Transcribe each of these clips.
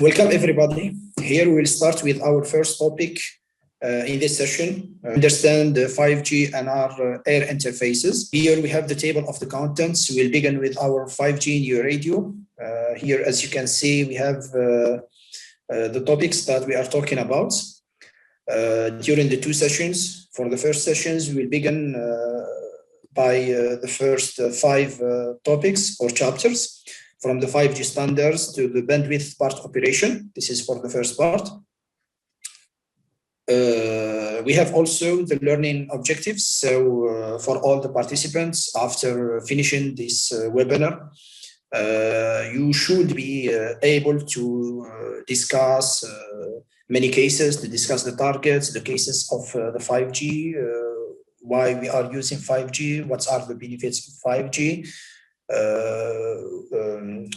Welcome everybody. Here we'll start with our first topic in this session, understand the 5G and our air interfaces. Here we have the table of the contents. We'll begin with our 5G new radio. Here, as you can see, we have the topics that we are talking about during the two sessions. For the first sessions, we'll begin by the first five topics or chapters, from the 5G standards to the bandwidth part operation. This is for the first part. We have also the learning objectives. So for all the participants, after finishing this webinar, you should be able to discuss many cases, to discuss the targets, the cases of the 5G, why we are using 5G, what are the benefits of 5G,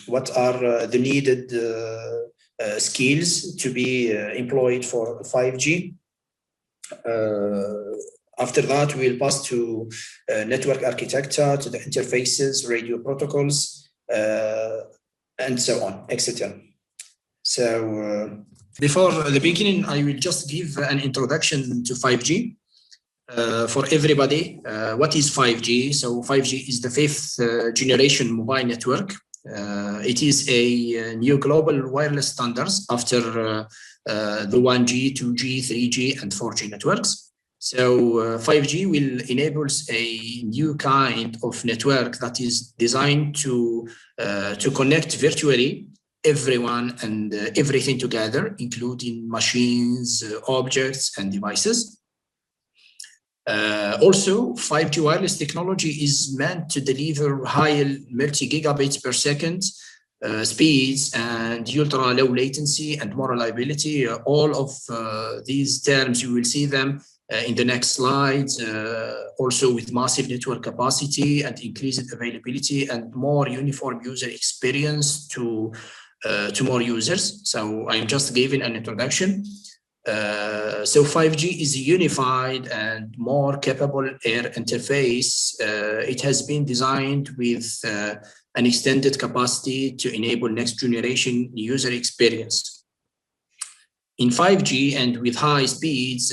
what are the needed skills to be employed for 5G. After that, we'll pass to network architecture, to the interfaces, radio protocols, and so on, etc. So before the beginning, I will just give an introduction to 5G. For everybody, what is 5G? So 5G is the fifth generation mobile network. It is a new global wireless standards after the 1G, 2G, 3G, and 4G networks. So 5G will enable a new kind of network that is designed to connect virtually everyone and everything together, including machines, objects, and devices. Also, 5G wireless technology is meant to deliver high multi-gigabits per second speeds and ultra low latency and more reliability. All of these terms, you will see them in the next slides, also with massive network capacity and increased availability and more uniform user experience to more users. So I'm just giving an introduction. So 5G is a unified and more capable air interface. It has been designed with an extended capacity to enable next generation user experience. In 5G and with high speeds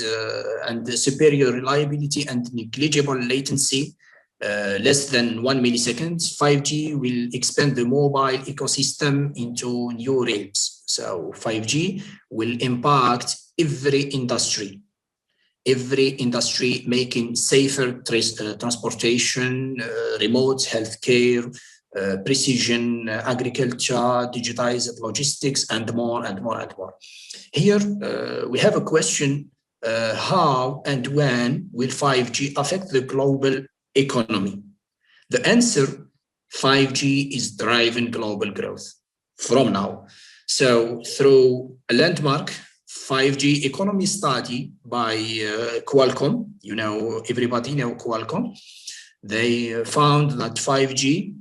and superior reliability and negligible latency, less than 1 millisecond, 5G will expand the mobile ecosystem into new realms. So 5G will impact every industry making safer transportation, remote healthcare, precision agriculture, digitized logistics, and more and more and more. Here we have a question: how and when will 5G affect the global economy? The answer: 5G is driving global growth from now. So through a landmark 5G economy study by Qualcomm, everybody know Qualcomm, they found that 5G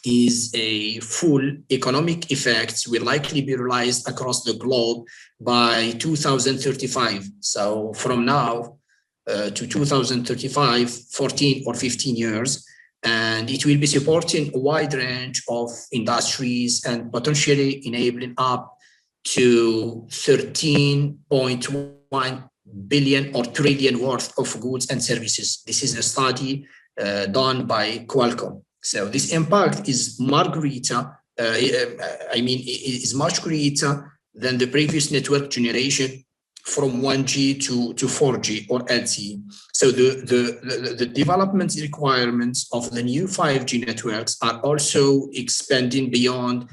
is a full economic effects will likely be realized across the globe by 2035. So from now to 2035, 14 or 15 years, and it will be supporting a wide range of industries and potentially enabling up to 13.1 billion or trillion worth of goods and services. This is a study done by Qualcomm. So this impact is much greater than the previous network generation from 1G to 4G or LTE. So the development requirements of the new 5G networks are also expanding beyond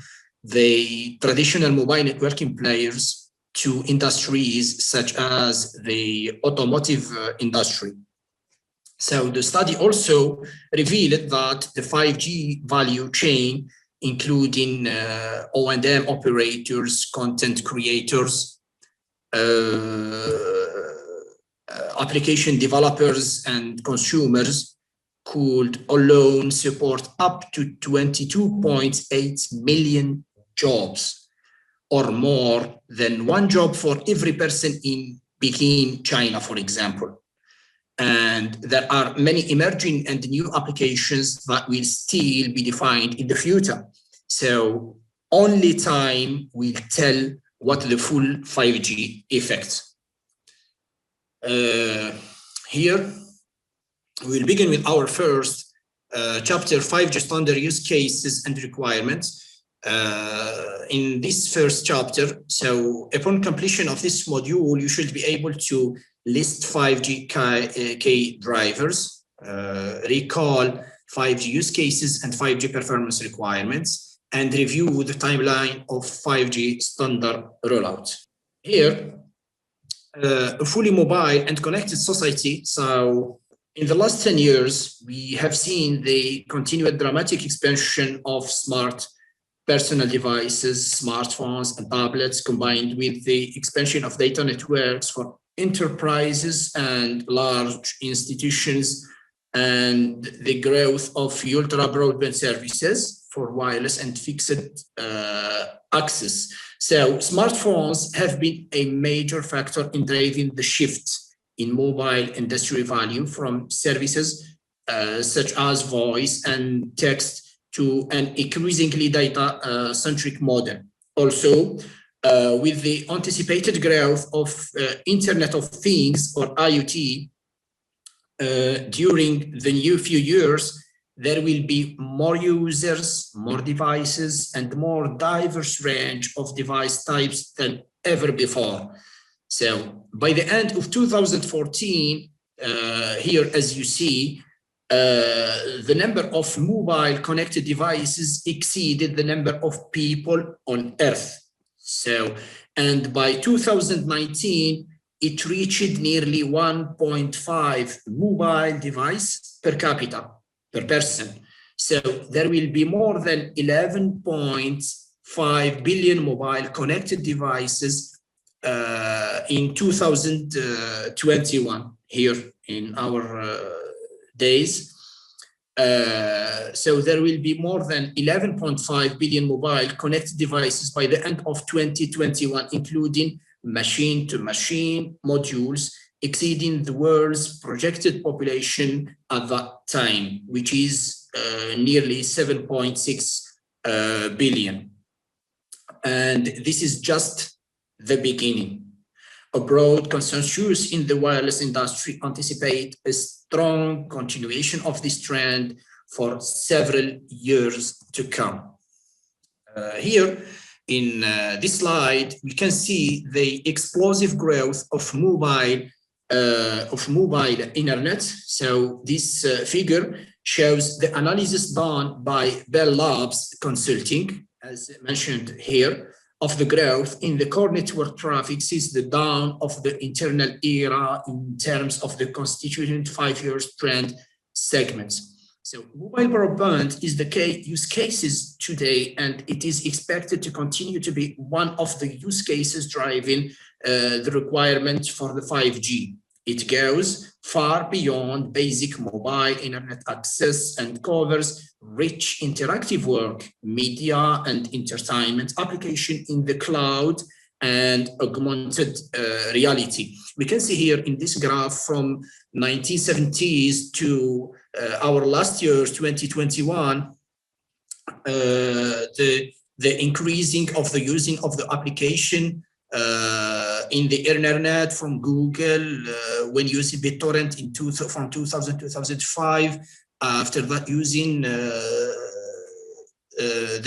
the traditional mobile networking players to industries such as the automotive industry. So the study also revealed that the 5G value chain, including O&M operators, content creators, application developers, and consumers, could alone support up to 22.8 million jobs, or more than one job for every person in Peking, China, for example. And there are many emerging and new applications that will still be defined in the future. So only time will tell what the full 5G effect. Here, we'll begin with our first chapter, 5G standard use cases and requirements. In this first chapter, so upon completion of this module, you should be able to list 5G key drivers, recall 5G use cases and 5G performance requirements, and review the timeline of 5G standard rollout. Here, a fully mobile and connected society. So in the last 10 years, we have seen the continued dramatic expansion of smart personal devices, smartphones and tablets, combined with the expansion of data networks for enterprises and large institutions, and the growth of ultra broadband services for wireless and fixed access. So smartphones have been a major factor in driving the shift in mobile industry value from services such as voice and text to an increasingly data-centric model. Also, with the anticipated growth of Internet of Things, or IoT, during the new few years, there will be more users, more devices, and more diverse range of device types than ever before. So by the end of 2014, here, as you see, the number of mobile connected devices exceeded the number of people on Earth. So, and by 2019, it reached nearly 1.5 mobile device per capita, per person. So there will be more than 11.5 billion mobile connected devices in 2021 here in our days. So there will be more than 11.5 billion mobile connected devices by the end of 2021, including machine-to-machine modules, exceeding the world's projected population at that time, which is nearly 7.6 billion. And this is just the beginning. A broad consensus in the wireless industry anticipate a strong continuation of this trend for several years to come. Here in this slide, we can see the explosive growth of mobile internet. So this figure shows the analysis done by Bell Labs Consulting, as mentioned here, of the growth in the core network traffic since the dawn of the internet era in terms of the constituent 5-year trend segments. So mobile broadband is the key use cases today, and it is expected to continue to be one of the use cases driving the requirement for the 5G. It goes far beyond basic mobile internet access and covers rich interactive work, media and entertainment application in the cloud and augmented reality. We can see here in this graph from 1970s to our last year, 2021, the increasing of the using of the application in the internet from Google, when using BitTorrent from 2000 to 2005, after that using the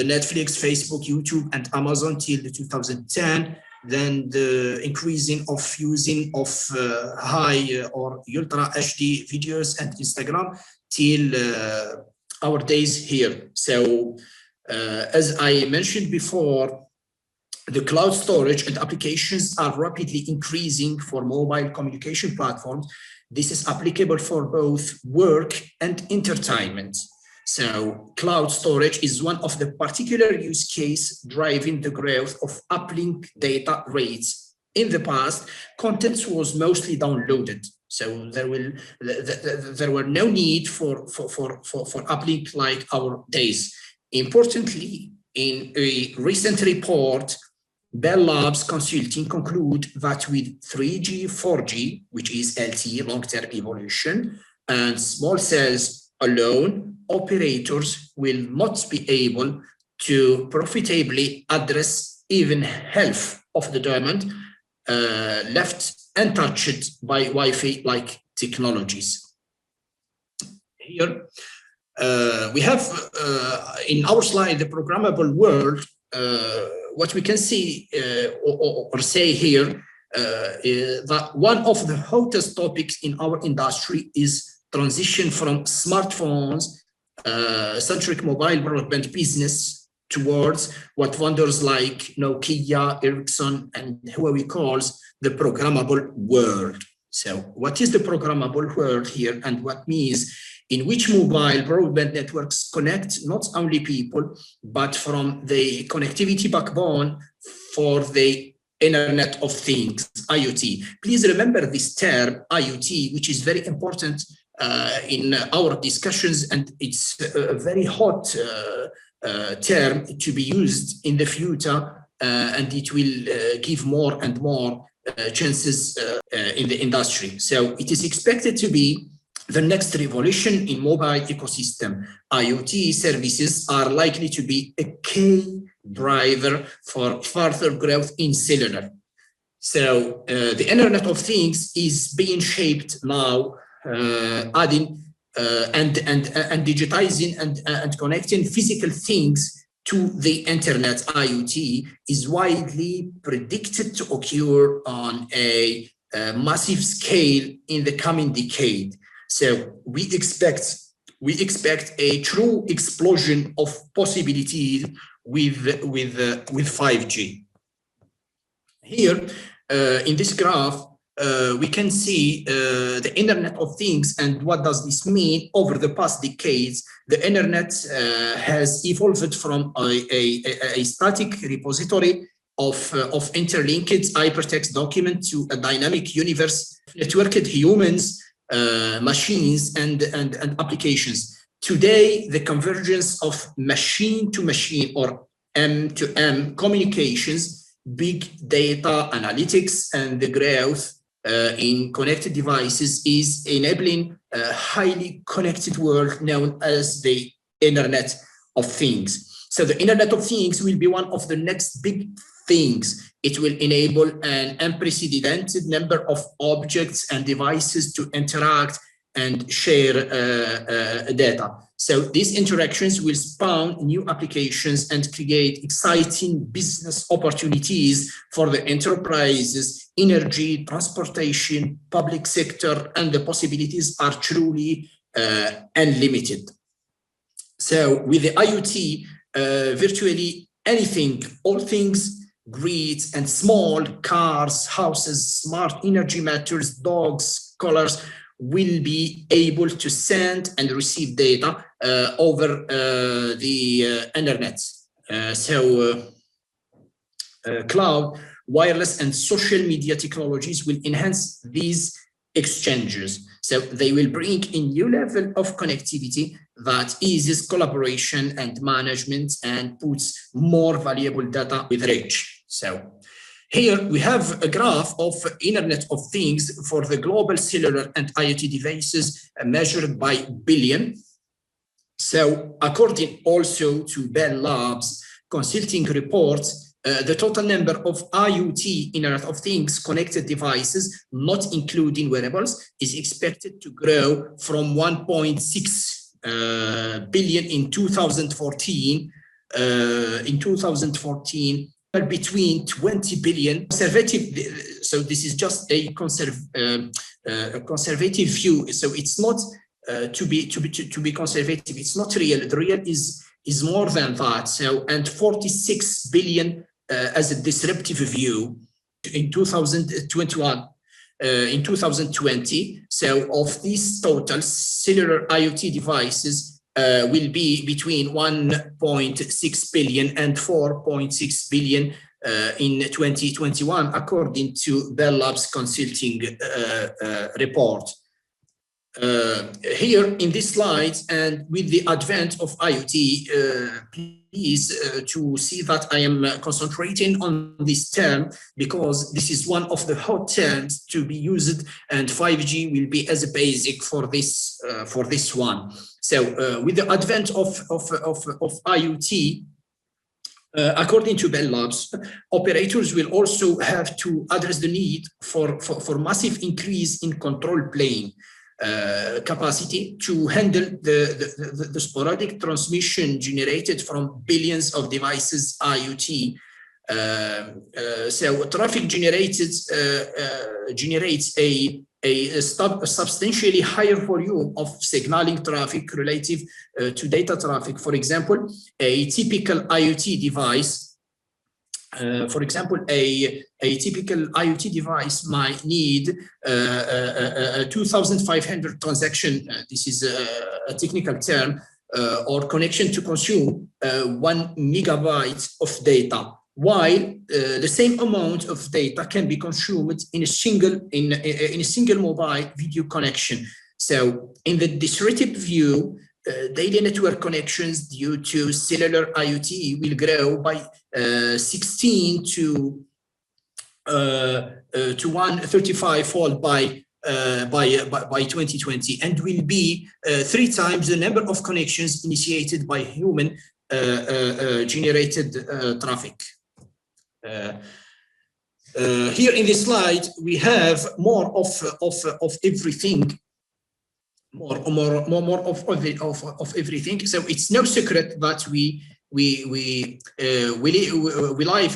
Netflix, Facebook, YouTube, and Amazon till the 2010, then the increasing of using of high or ultra HD videos and Instagram till our days here. So as I mentioned before, the cloud storage and applications are rapidly increasing for mobile communication platforms. This is applicable for both work and entertainment. So cloud storage is one of the particular use case driving the growth of uplink data rates. In the past, content was mostly downloaded. So there were no need for uplink like our days. Importantly, in a recent report, Bell Labs Consulting conclude that with 3G, 4G, which is LTE, long-term evolution, and small cells alone, operators will not be able to profitably address even half of the demand left untouched by Wi-Fi-like technologies. Here, we have in our slide the programmable world. What we can see or say here is that one of the hottest topics in our industry is transition from smartphones centric mobile broadband business towards what vendors like Nokia, Ericsson, and Huawei calls the programmable world. So what is the programmable world here, and what means in which mobile broadband networks connect not only people, but from the connectivity backbone for the Internet of Things, IoT. Please remember this term, IoT, which is very important in our discussions, and it's a very hot term to be used in the future, and it will give more and more chances in the industry. So it is expected to be the next revolution in mobile ecosystem. IoT services are likely to be a key driver for further growth in cellular. So the Internet of Things is being shaped now, adding and digitizing and connecting physical things to the Internet. IoT is widely predicted to occur on a massive scale in the coming decade. So we expect a true explosion of possibilities with 5G. Here in this graph, we can see the Internet of Things, and what does this mean? Over the past decades, the Internet has evolved from a static repository of interlinked hypertext document to a dynamic universe, networked humans, machines, and applications. Today, the convergence of machine-to-machine or M2M communications, big data analytics, and the growth in connected devices is enabling a highly connected world known as the Internet of Things. So the Internet of Things will be one of the next big things. It will enable an unprecedented number of objects and devices to interact and share data. So these interactions will spawn new applications and create exciting business opportunities for the enterprises, energy, transportation, public sector, and the possibilities are truly unlimited. So with the IoT, virtually anything, all things, grids and small cars, houses, smart energy meters, dogs, collars, will be able to send and receive data over the internet. Cloud, wireless, and social media technologies will enhance these exchanges. So they will bring a new level of connectivity that eases collaboration and management and puts more valuable data with reach. So here we have a graph of Internet of Things for the global cellular and IoT devices measured by billion. So according also to Bell Labs consulting reports, the total number of IoT, Internet of Things connected devices, not including wearables, is expected to grow from 1.6 billion in 2014 between 20 billion. Conservative, so this is just a conservative view. So it's not to be conservative. It's not real. The real is more than that. So, and 46 billion as a disruptive view in 2021. In 2020, so of these total cellular IoT devices will be between 1.6 billion and 4.6 billion in 2021, according to Bell Labs consulting report. Here in this slide, and with the advent of IoT, please to see that I am concentrating on this term because this is one of the hot terms to be used, and 5G will be as a basic for this one. So with the advent of IoT, According to Bell Labs, operators will also have to address the need for massive increase in control plane capacity to handle the sporadic transmission generated from billions of devices IoT. So traffic generates a substantially higher volume of signaling traffic relative to data traffic. For example, a typical IoT device, a typical IoT device might need 2,500 transaction. This is a technical term, or connection to consume 1 megabyte of data, while the same amount of data can be consumed in a single mobile video connection. So in the distributed view, daily network connections due to cellular IoT will grow by 16 to 135-fold by 2020, and will be 3 times the number of connections initiated by human generated traffic. Here in this slide, we have more of everything. More of everything. So it's no secret that we live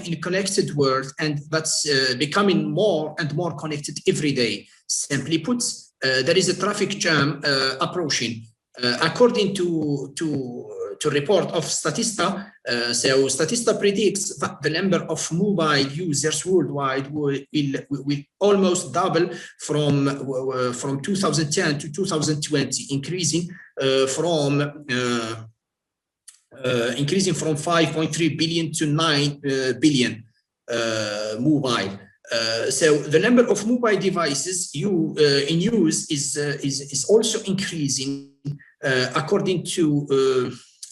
in a connected world, and that's becoming more and more connected every day. Simply put, there is a traffic jam approaching. According to report of Statista, so Statista predicts that the number of mobile users worldwide will almost double from 2010 to 2020, increasing from 5.3 billion to 9 billion mobile. So the number of mobile devices in use is also increasing, according to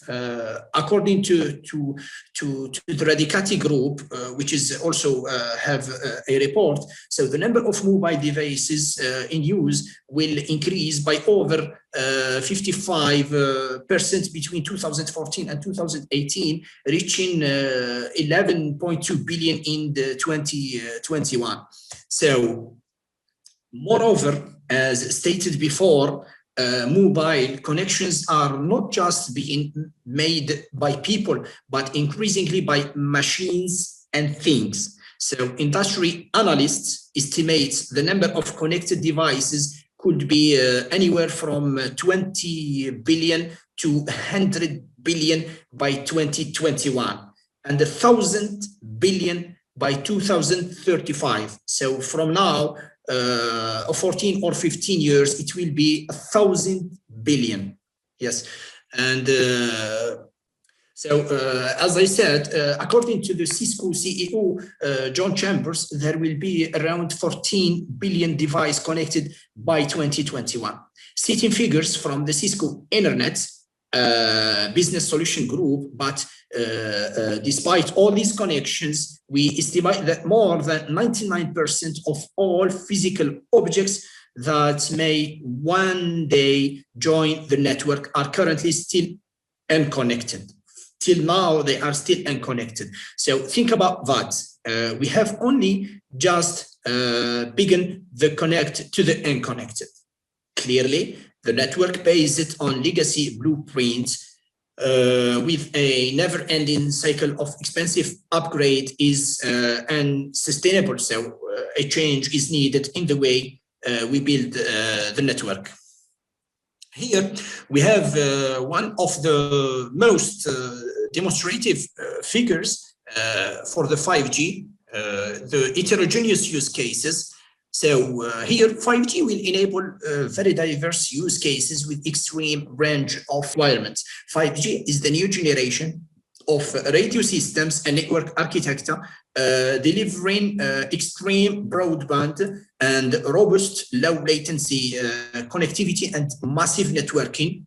the Radicati group, which is also have a report. So the number of mobile devices in use will increase by over 55% between 2014 and 2018, reaching 11.2 billion in 2021. So moreover, as stated before, mobile connections are not just being made by people, but increasingly by machines and things. So industry analysts estimate the number of connected devices could be anywhere from 20 billion to 100 billion by 2021, and 1,000 billion by 2035. So from now, 14 or 15 years, it will be 1,000 billion. Yes. And as I said, according to the Cisco CEO, John Chambers, there will be around 14 billion devices connected by 2021. Citing figures from the Cisco Internet Business Solution Group, but despite all these connections, we estimate that more than 99% of all physical objects that may one day join the network are currently still unconnected. Till now, they are still unconnected. So think about that. We have only just begun the connect to the unconnected. Clearly, the network based on legacy blueprints with a never-ending cycle of expensive upgrade is unsustainable. So a change is needed in the way we build the network. Here we have one of the most demonstrative figures for the 5G, the heterogeneous use cases. So here 5G will enable very diverse use cases with extreme range of requirements. 5G is the new generation of radio systems and network architecture, delivering extreme broadband and robust low latency connectivity and massive networking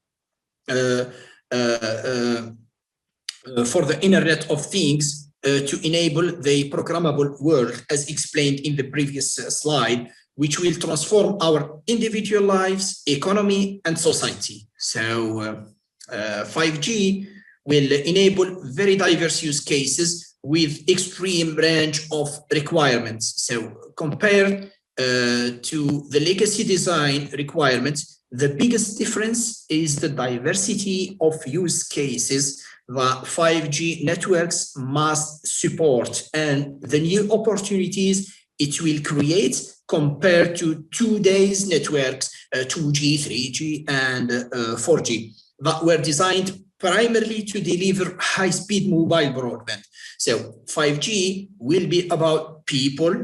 for the Internet of Things to enable the programmable world, as explained in the previous slide, which will transform our individual lives, economy, and society. So 5G will enable very diverse use cases with extreme range of requirements. So compared to the legacy design requirements, the biggest difference is the diversity of use cases that 5G networks must support and the new opportunities it will create compared to today's networks, 2G, 3G, and 4G, that were designed primarily to deliver high-speed mobile broadband. So 5G will be about people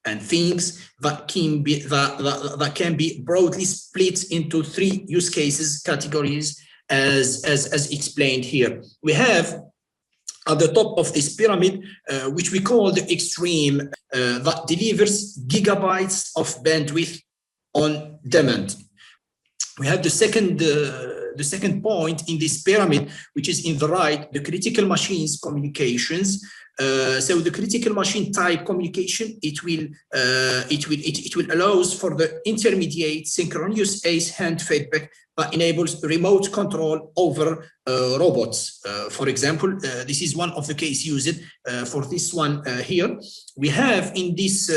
and things that can be broadly split into 3 use cases categories as explained here. We have at the top of this pyramid, which we call the extreme, that delivers gigabytes of bandwidth on demand. We have the second point in this pyramid, which is in the right, the critical machines communications. So the critical machine type communication, it will allows for the intermediate synchronous ACE hand feedback that enables remote control over robots. For example, this is one of the case used for this one here. We have in this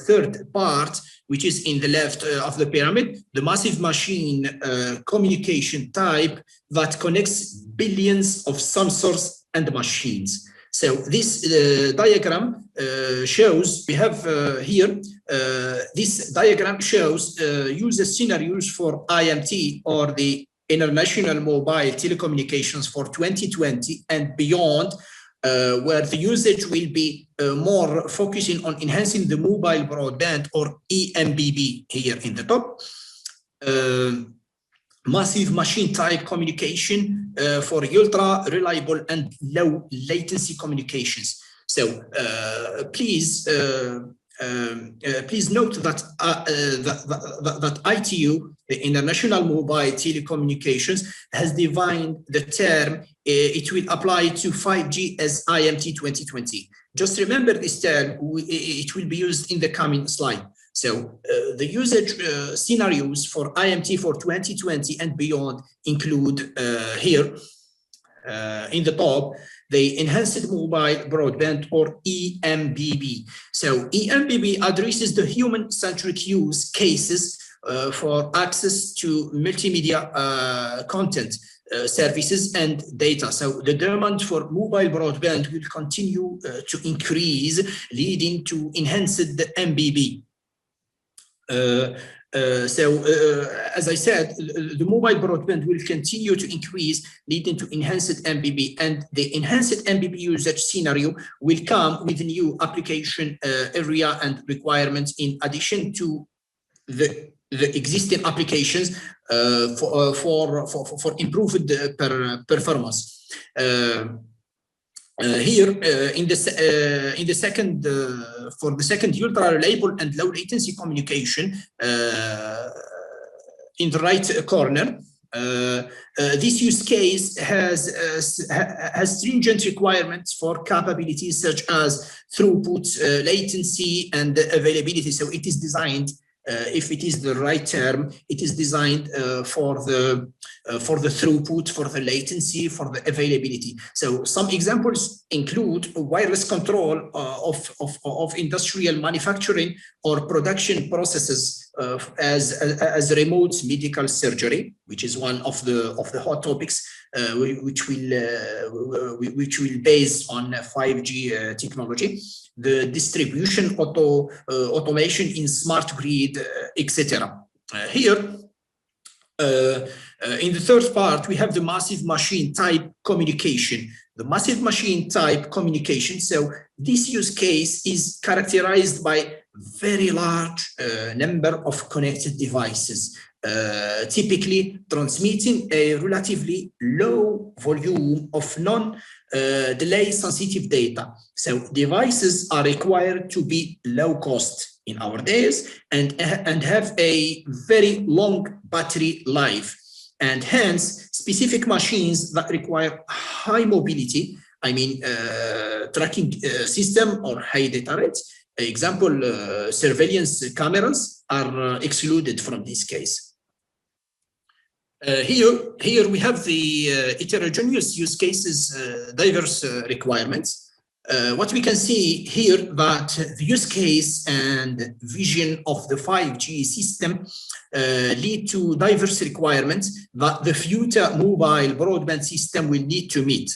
third part, which is in the left of the pyramid, the massive machine communication type that connects billions of sensors and machines. So this diagram shows, we have here, this diagram shows user scenarios for IMT, or the International Mobile Telecommunications, for 2020 and beyond, where the usage will be more focusing on enhancing the mobile broadband, or eMBB here in the top. Massive machine type communication for ultra reliable and low latency communications. So please note that that ITU, the International Mobile Telecommunications, has defined the term. It will apply to 5G as IMT 2020. Just remember this term. It will be used in the coming slide. So the usage scenarios for IMT for 2020 and beyond include here in the top, the enhanced mobile broadband, or eMBB. So eMBB addresses the human-centric use cases for access to multimedia content, services and data. So the demand for mobile broadband will continue to increase, leading to enhanced MBB. As I said, the mobile broadband will continue to increase, leading to enhanced MBB, and the enhanced MBB usage scenario will come with new application area and requirements, in addition to the existing applications for improved performance. Here in the second for the second ultra reliable and low latency communication, in the right corner, this use case has stringent requirements for capabilities such as throughput, latency, and availability. So it is designed, if it is the right term, it is designed for the throughput, for the latency, for the availability. So some examples include wireless control of industrial manufacturing or production processes, as remote medical surgery, which is one of the hot topics, which will base on 5G technology. The distribution automation in smart grid, etc. Here, in the third part, we have the massive machine type communication. The massive machine type communication. So this use case is characterized by very large number of connected devices, typically transmitting a relatively low volume of non-delay sensitive data. So devices are required to be low cost in our days and have a very long battery life. And hence, specific machines that require high mobility, I mean, tracking system or high data rates, example, surveillance cameras, are excluded from this case. Here we have the heterogeneous use cases, diverse requirements. What we can see here that the use case and vision of the 5G system lead to diverse requirements that the future mobile broadband system will need to meet.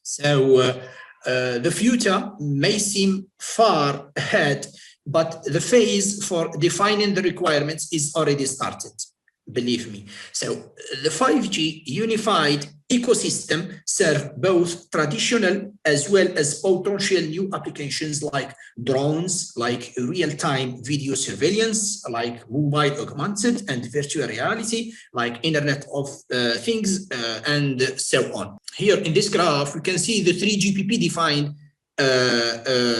So the future may seem far ahead, but the phase for defining the requirements is already started. Believe me. So the 5G unified ecosystem serve both traditional as well as potential new applications like drones, like real-time video surveillance, like mobile augmented and virtual reality, like Internet of Things, and so on. Here in this graph, we can see the 3GPP defined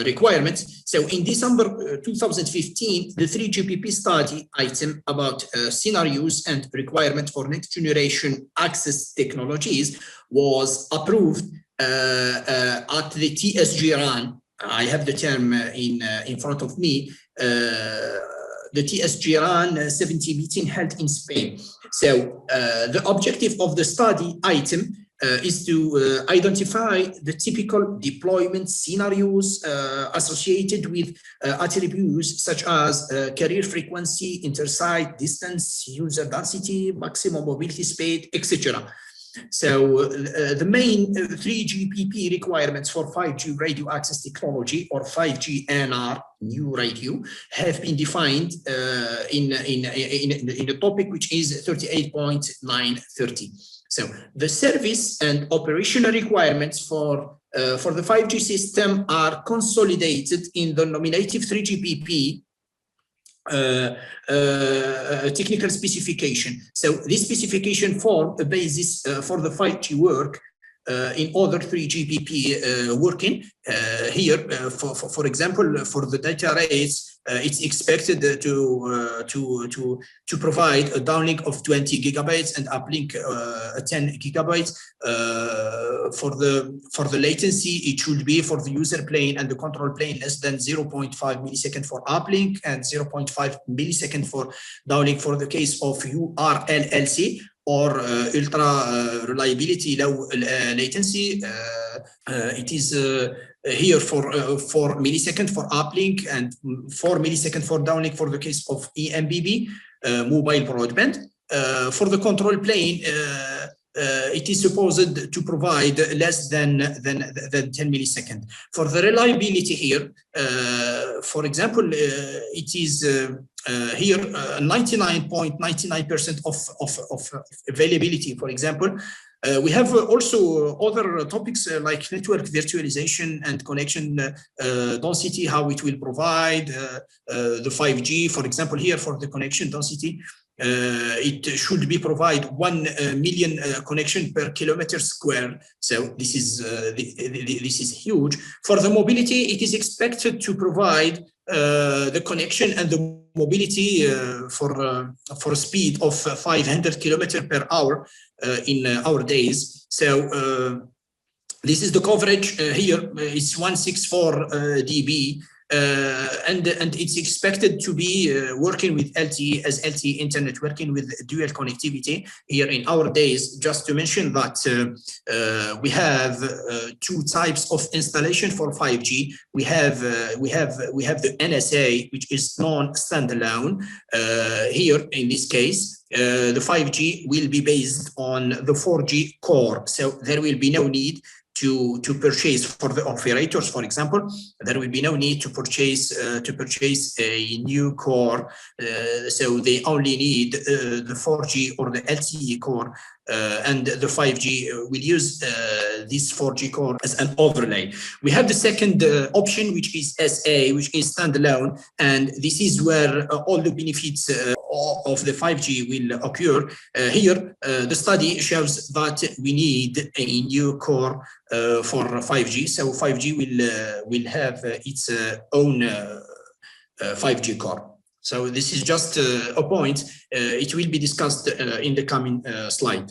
requirements. So in December 2015, the 3GPP study item about scenarios and requirement for next generation access technologies was approved at the TSG run. I have the term in front of me. The TSG run 70 meeting held in Spain. So the objective of the study item is to identify the typical deployment scenarios associated with attributes such as carrier frequency, intersite distance, user density, maximum mobility speed, etc. So the main 3GPP requirements for 5G radio access technology or 5G NR, new radio, have been defined in the topic which is 38.930. So the service and operational requirements for the 5G system are consolidated in the nominative 3GPP technical specification. So this specification form a basis for the 5G work in other 3GPP working. Here, for example, for the data rates, it's expected to provide a downlink of 20 gigabytes and uplink 10 gigabytes. For the latency, it should be for the user plane and the control plane less than 0.5 millisecond for uplink and 0.5 millisecond for downlink for the case of URLLC or ultra reliability low latency. It is here for 4 milliseconds for uplink and 4 milliseconds for downlink for the case of EMBB, mobile broadband. For the control plane, it is supposed to provide less than 10 milliseconds. For the reliability here, for example, it is here 99.99% of availability, for example. We have also other topics like network virtualization and connection density, how it will provide the 5G. For example, here for the connection density, it should be provide 1 million connection per kilometer square. So this is huge. For the mobility, it is expected to provide the connection and the mobility for a speed of 500 kilometers per hour in our days. So this is the coverage here. It's 164 dB. And it's expected to be working with LTE as LTE internet, working with dual connectivity here in our days. Just to mention that we have two types of installation for 5G. We have the NSA, which is non-standalone. Here in this case, the 5G will be based on the 4G core, so there will be no need to purchase for the operators, for example. There will be no need to purchase a new core, so they only need the 4G or the LTE core, and the 5G will use this 4G core as an overlay. We have the second option, which is SA, which is standalone, and this is where all the benefits of the 5G will occur. Here, the study shows that we need a new core for 5G. So 5G will have its own 5G core. So this is just a point. It will be discussed in the coming slide.